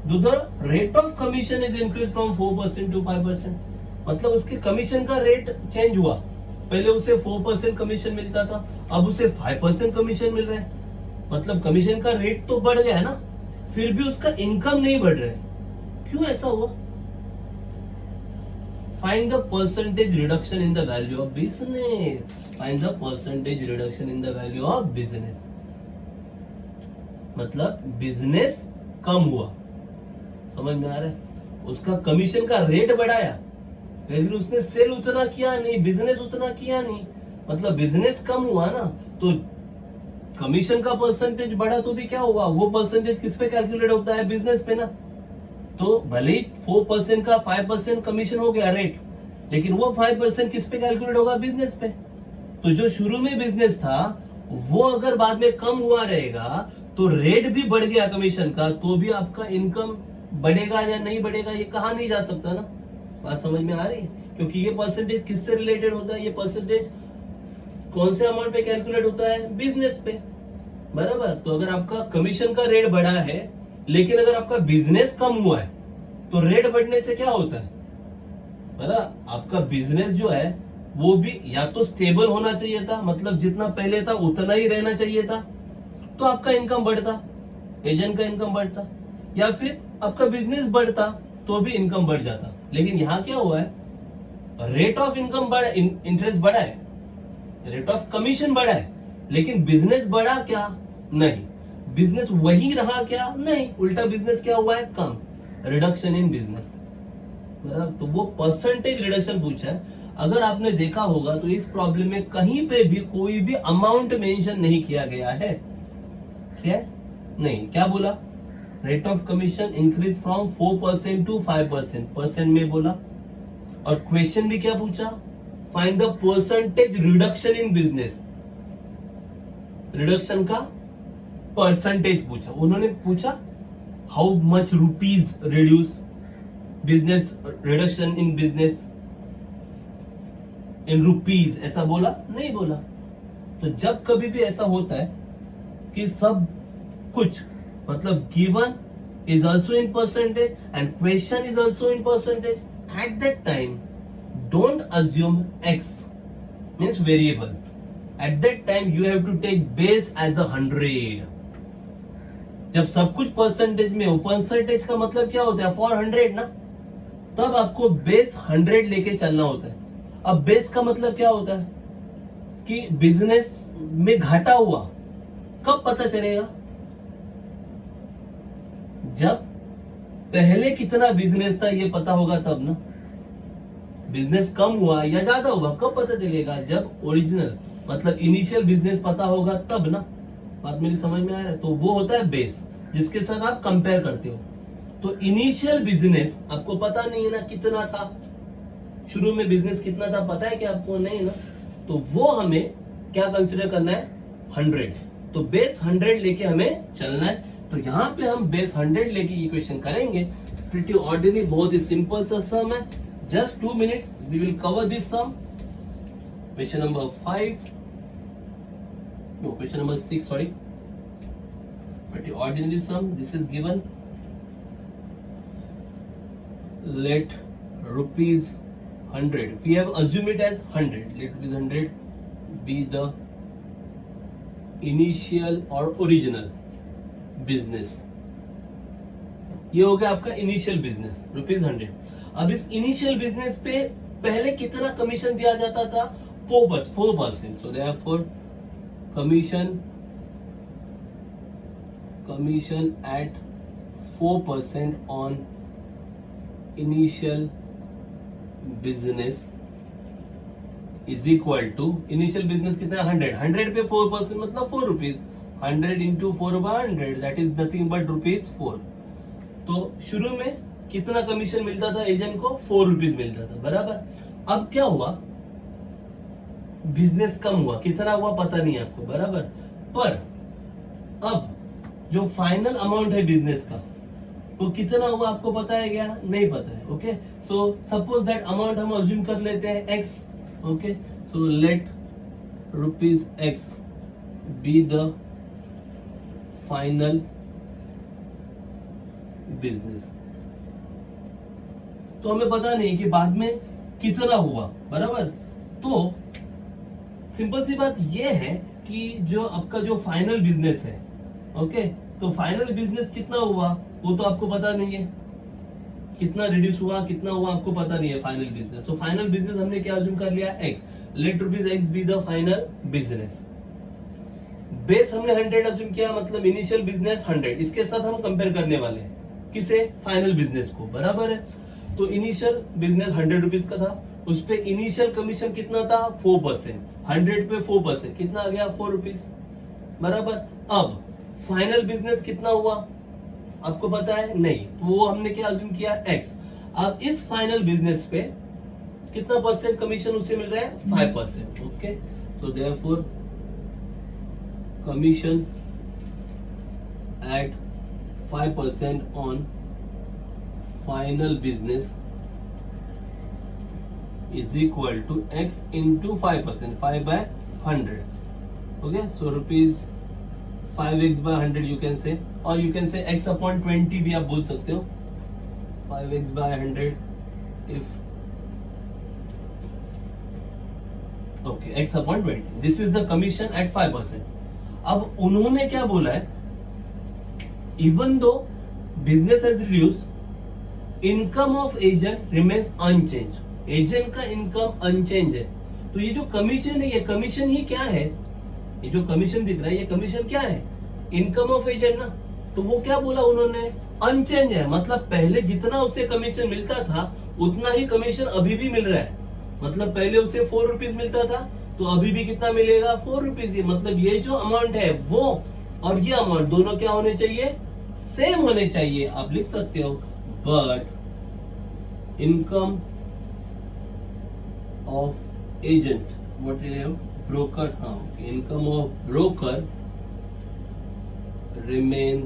though the rate of commission is increased from 4% to 5%. मतलब उसके कमीशन का रेट चेंज हुआ. पहले उसे 4% कमीशन मिलता था, अब उसे 5% कमीशन मिल रहा है. मतलब कमीशन का रेट तो बढ़ गया है ना, फिर भी उसका इनकम नहीं बढ़ रहा है. क्यों ऐसा हुआ? Find the percentage reduction in the value of business. Find the percentage reduction in the value of business. मतलब बिजनेस कम हुआ. समझ में आ रहा है? उसका कमीशन का रेट बढ़ाया, लेकिन उसने सेल उतना किया नहीं, बिजनेस उतना किया नहीं. मतलब बिजनेस कम हुआ ना, तो कमीशन का परसेंटेज बढ़ा तो भी क्या हुआ? वो परसेंटेज किस पे कैलकुलेट होता है? बिजनेस पे ना. तो भले ही 4% का 5% कमीशन हो गया रेट, लेकिन वो 5% किस पे कैलकुलेट होगा? बिजनेस पे. तो जो शुरू में बिजनेस था वो अगर बाद में कम हुआ रहेगा तो रेट भी बढ़ गया कमीशन का, तो भी आपका इनकम बढ़ेगा या नहीं बढ़ेगा ये कहा नहीं जा सकता ना. बात समझ में आ रही है? क्योंकि ये परसेंटेज किससे रिलेटेड होता है? ये परसेंटेज कौन से अमाउंट पे कैलकुलेट होता है? बिजनेस पे. बराबर. तो अगर आपका कमीशन का रेट बढ़ा है, लेकिन अगर आपका बिजनेस कम हुआ है, तो रेट बढ़ने से क्या होता है? बराबर. आपका बिजनेस जो है वो भी या तो स्टेबल होना चाहिए था, मतलब जितना पहले था उतना ही रहना चाहिए था, तो आपका इनकम बढ़ता, एजेंट का इनकम बढ़ता. या फिर आपका बिजनेस बढ़ता तो भी इनकम बढ़ जाता. लेकिन यहां क्या हुआ है? रेट ऑफ इनकम बढ़ा, इंटरेस्ट बढ़ा है, रेट ऑफ कमीशन बढ़ा है, लेकिन बिजनेस बढ़ा क्या? नहीं. बिजनेस वही रहा क्या? नहीं. उल्टा बिजनेस क्या हुआ है? कम. Reduction in business. बराबर. तो वो परसेंटेज रिडक्शन पूछा है. अगर आपने देखा होगा तो इस प्रॉब्लम में कहीं पे भी कोई भी अमाउंट मेंशन नहीं किया गया है. क्या? नहीं. क्या बोला? Rate of commission increase from 4% to 5%. Percent में बोला. और क्वेश्चन भी क्या पूछा? Find the percentage reduction in business. Reduction का परसेंटेज पूछा. उन्होंने पूछा how much rupees reduce business, reduction in business in rupees, ऐसा बोला? नहीं बोला. तो जब कभी भी ऐसा होता है कि सब कुछ मतलब given is also in percentage and question is also in percentage, at that time don't assume x means variable. At that time you have to take base as 100. जब सब कुछ परसेंटेज में हो, परसेंटेज का मतलब क्या होता है? फॉर 100 ना, तब आपको बेस 100 लेके चलना होता है. अब बेस का मतलब क्या होता है? कि बिजनेस में घाटा हुआ, कब पता चलेगा? जब पहले कितना बिजनेस था ये पता होगा तब ना. बिजनेस कम हुआ या ज्यादा हुआ कब पता चलेगा? जब ओरिजिनल मतलब इनिशियल बिजनेस पता होगा तब ना. बात मेरी समझ में आ रहा है? तो वो होता है बेस, जिसके साथ आप कंपेयर करते हो. तो इनिशियल बिजनेस आपको पता नहीं है ना कितना था, शुरू में बिजनेस कितना था पता है कि आपको नहीं ना. तो वो हमें क्या कंसिडर करना है? 100. तो बेस 100 लेके हमें चलना है। तो यहाँ पे हम बेस 100 लेके इक्वेशन करेंगे। प्रीटी ऑर्डिनरी, बहुत ही सिंपल सा सम है। Just 2 minutes we will cover this sum. Question number 5, no, question number 6, sorry. Pretty ordinary sum. This is given. Let rupees 100. We have assumed it as 100. Let rupees 100 be the initial or original business. ये हो गया आपका initial business, rupees 100। अब इस initial business पे पहले कितना commission दिया जाता था? 4%। So therefore commission at 4% on initial business is equal to, initial business कितना है? 100 पे 4% मतलब 4 rupees. 100 into 4/100 that is nothing but rupees 4। तो शुरू में कितना कमीशन मिलता था एजेंट को? 4 रुपीज मिलता था, बराबर। अब क्या हुआ? बिजनेस कम हुआ, कितना हुआ पता नहीं आपको, बराबर। पर अब जो फाइनल अमाउंट है बिजनेस का वो कितना हुआ आपको पता है क्या? नहीं पता है। Okay, so suppose that amount हम अज्यूम कर लेते हैं x। Okay, so let rupees x be the final business. तो हमें पता नहीं कि बाद में कितना हुआ, बराबर। तो सिंपल सी बात यह है कि जो आपका जो फाइनल बिजनेस है, ओके, तो फाइनल बिजनेस कितना हुआ वो तो आपको पता नहीं है। कितना रिड्यूस हुआ, कितना हुआ आपको पता नहीं है फाइनल बिजनेस। तो फाइनल बिजनेस हमने क्या अज्यूम कर लिया? x। Let rupees x be the final business. Base हमने 100 अज्यूम किया, मतलब इनिशियल बिजनेस 100। इसके साथ हम कंपेयर करने वाले हैं किसे? फाइनल बिजनेस को, बराबर है। तो इनिशियल बिजनेस 100 रुपीज का था, उस पे इनिशियल कमीशन कितना था? 4%। 100 पे 4% कितना आ गया? 4 रुपीज, बराबर। अब फाइनल बिजनेस कितना हुआ आपको पता है? नहीं। तो वो हमने क्या अज्यूम किया? x। अब इस फाइनल बिजनेस पे कितना परसेंट कमीशन उसे मिल रहा है? 5%। Okay, so therefore commission at 5% on final business is equal to x into 5%, 5/100। okay, so rupees 5x/100 you can say, or you can say x upon 20 भी आप बोल सकते हो। 5x/100 if okay, x upon 20, this is the commission at 5%। अब उन्होंने क्या बोला है? even though business has reduced, income of agent remains unchanged। Agent का इनकम अनचेंज है। तो ये जो कमीशन है, ये कमीशन ही क्या है? ये जो कमीशन दिख रहा है, ये कमीशन क्या है? इनकम ऑफ एजेंट ना। तो वो क्या बोला उन्होंने? अनचेंज है, मतलब पहले जितना उसे कमीशन मिलता था उतना ही कमीशन अभी भी मिल रहा है। मतलब पहले उसे 4 रुपीज मिलता था, तो अभी भी कितना मिलेगा? 4 रुपीज ही। मतलब ये जो अमाउंट है वो और ये अमाउंट दोनों क्या होने चाहिए? सेम होने चाहिए। आप लिख सकते हो but income of agent, what do you have? Broker, income of broker remain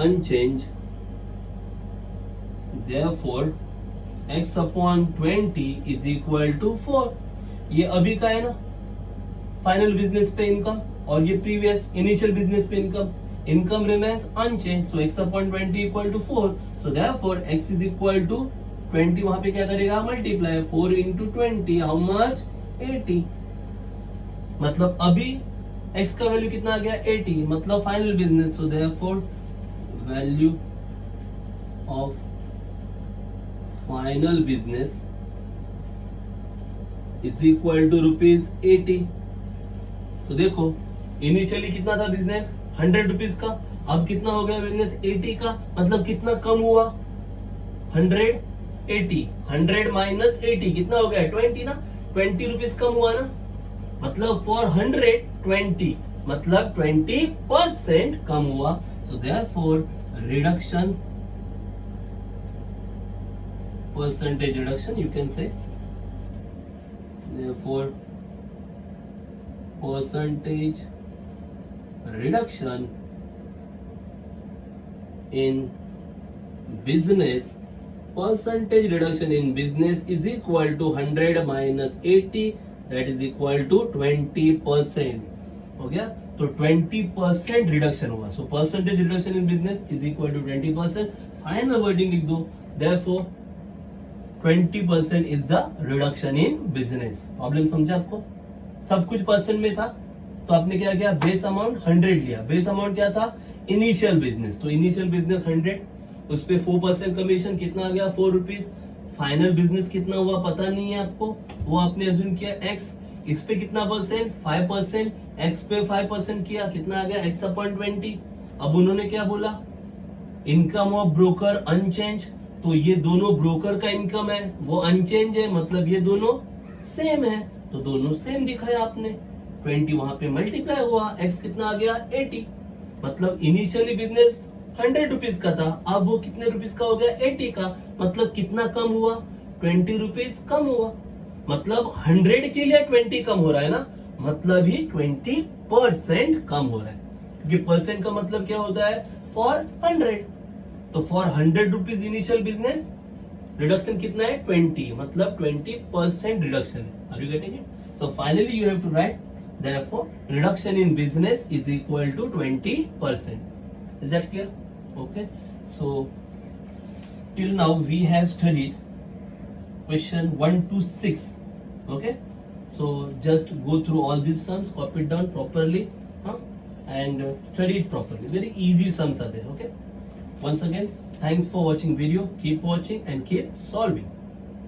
unchanged, therefore x upon 20 is equal to 4। ये अभी का है ना फाइनल बिजनेस पे इनकम, और ये प्रीवियस इनिशियल बिजनेस पे income. Income remains unchange, so x upon 20 equal to 4, so therefore x is equal to 20। वहां पे क्या करेगा? Multiply 4 into 20, how much? 80। मतलब अभी x का वैल्यू कितना आ गया? 80, मतलब final business. So therefore value of final business is equal to rupees 80। तो देखो इनिशियली कितना था बिजनेस? 100 रुपीज का। अब कितना हो गया बिजनेस? 80 का। मतलब कितना कम हुआ? 180। 100 माइनस 80 कितना हो गया? 20 ना। 20 रुपीज कम हुआ ना। मतलब फॉर 120 मतलब 20% कम हुआ। So therefore reduction, percentage reduction you can say, therefore percentage reduction in business, percentage reduction in business is equal to 100 minus 80, that is equal to 20%. हो गया? तो 20% रिडक्शन हुआ. So percentage reduction in business is equal to 20%. Final wording लिख दो. Therefore 20% is the reduction in business. Problem समझा आपको? सब कुछ परसेंट में था, तो आपने क्या किया? बेस अमाउंट 100 लिया. बेस अमाउंट क्या था? Initial business. तो इनिशियल बिजनेस 100, उस पे 4% कमीशन कितना आ गया? 4 रुपीज. फाइनल बिजनेस कितना हुआ पता नहीं है आपको, वो आपने अज्यूम किया x. इस पे कितना परसेंट? 5%. x पे 5% किया, कितना आ गया? x upon 20. अब उन्होंने क्या बोला? Income of broker unchanged. तो ये दोनों ब्रोकर का इनकम है, वो अनचेंज है, मतलब ये दोनों सेम है. तो दोनों सेम दिखाया आपने. 20 वहां पे मल्टीप्लाई हुआ, x कितना आ गया? 80. मतलब इनिशियली बिजनेस 100 रुपीज का था, अब वो कितने रुपीज का हो गया? 80 का. मतलब कितना कम हुआ? 20 रुपीज कम हुआ. मतलब 100 के लिए 20 कम हो रहा है ना, मतलब ही 20% कम हो रहा है. क्योंकि परसेंट का मतलब क्या होता है? फॉर 100. तो for 100 rupees initial business reduction कितना है? 20. मतलब 20% रिडक्शन है. Are you getting it? So finally you have to write therefore reduction in business is equal to 20%. Is that clear? Okay, so till now we have studied question 1 to 6. Okay, so just go through all these sums, copy it down properly, and study it properly. Very easy sums are there. Okay, once again, thanks for watching video. Keep watching and keep solving.